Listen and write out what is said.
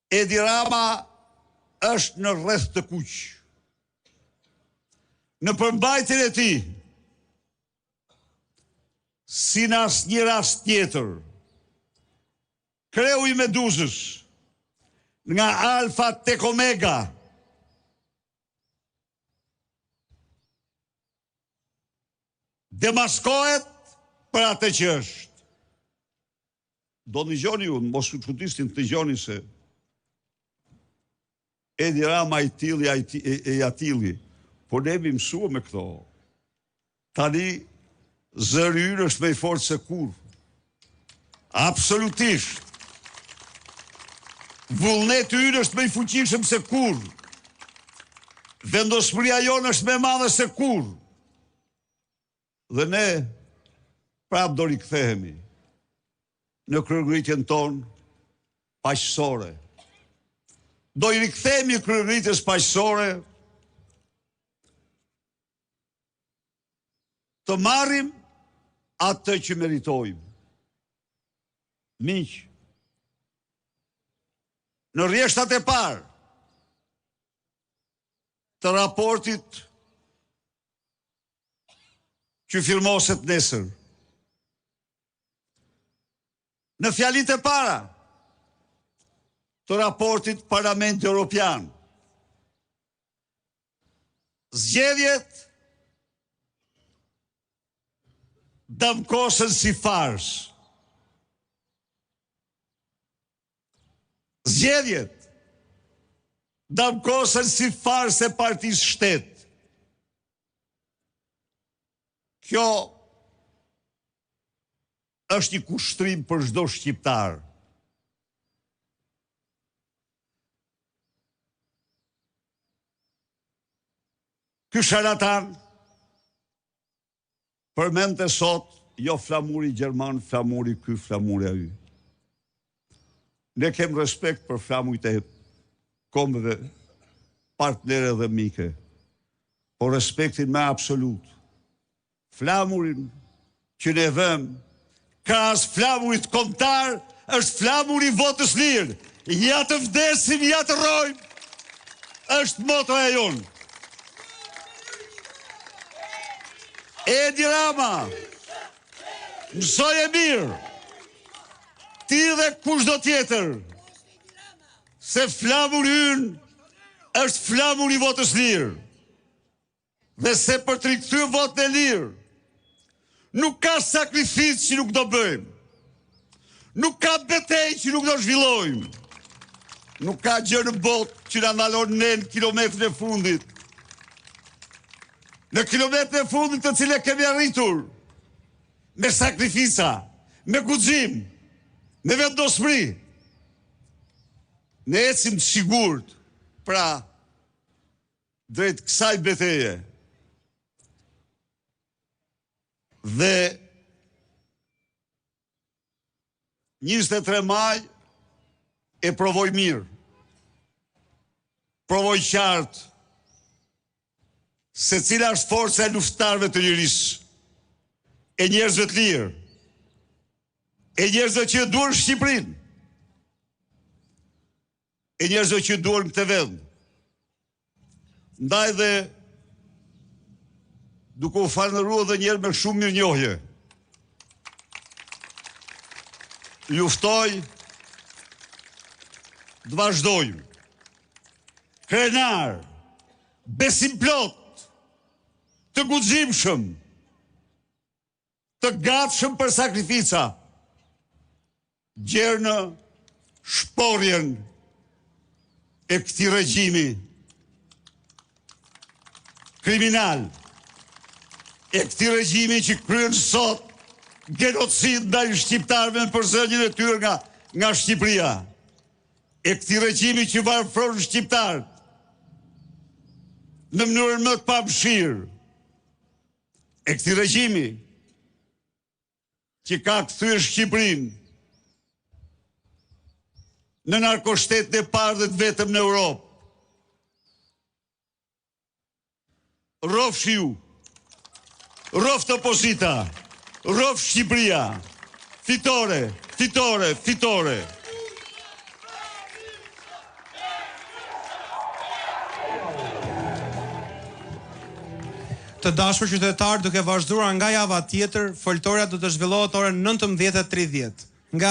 Edi Rama është në rreth të kuq. Në përmbajtjen e tij, si në asnjë rast tjetër, kreu i Meduzës, nga Alfa tek Omega, demaskohet për atë që është. Do në gjoni ju, mos u çudisni të gjoni se Edi Rama i atili, por ne mi mësua me këto. Tani, zëri ynë është me i fortë se kur. Absolutisht. Vullneti ynë është me i fuqishëm se kur. Vendosmëria jonë është me madhe se kur. Dhe ne prap do rikthehemi në kryerëngritjen tonë paqësore. Do i rikthehemi kryerëngritjes paqësore, të marrim atë që meritojmë. Miq, në rrjeshtat e parë të raportit që firmoset nesër, në fjalit e para të raportit Parlamentit Evropian, zgjedhjet dëmkosen si fars. Zgjedhjet dëmkosen si fars e partisë shtet. Kjo është një kushtrim për çdo shqiptar. Ky sharlatan përmendte sot, jo flamuri gjerman, flamuri ky, flamuri ai. Ne kem respekt për flamurit e kombëve, partnere dhe mike, por respektin me absolut. Flamurin që ne vëm, krahas flamurit kombëtar, është flamuri votës lirë. Ja të vdesim, ja të rrojmë, është motoja jonë. Edi Rama, mësoje mirë, ti dhe kushdo tjetër, se flamuri ynë është flamuri votës lirë, dhe se për të rikthyer votën e lirë, nuk ka sakrificë që nuk do bëjmë, nuk ka betejë që nuk do zhvillojmë, nuk ka gjë në botë që na ndalon ne në kilometrin e fundit. Në kilometrin e fundit të cilë kemi arritur, me sakrifica, me guxim, me vendosmëri, ne ecim të sigurt, pra, drejt kësaj beteje. Dhe 23 maj e provoj mirë, provoj qartë, se cila është forca e luftarëve të lirisë, e njerëzve të lirë, e njerëzve që duan Shqipërinë, e njerëzve që duan këtë vend. Ndaj dhe duke u falëndëruar edhe një herë me shumë mirënjohje, luftoj, të vazhdojmë, krenar, besimplot, të guximshëm, të gatshëm për sakrifica, gjerë në shporjen e këtij regjimi kriminal, e këtij regjimi që kryen sot genocid ndaj shqiptarëve në përzënjen e tyre nga Shqipëria, e këtij regjimi që varfron shqiptarët në mënyrën më të pamëshirë, e këtij regjimi që ka kthyer Shqipërinë në narkoshtetën e parë dhe të vetëm në Europë. Rrofshi ju, rroft opozita, rroft Shqipëria, fitore, fitore, fitore. Të dashur qytetar, duke vazhduar nga java tjetër, foltorja do të zhvillohet orën 19:30. Nga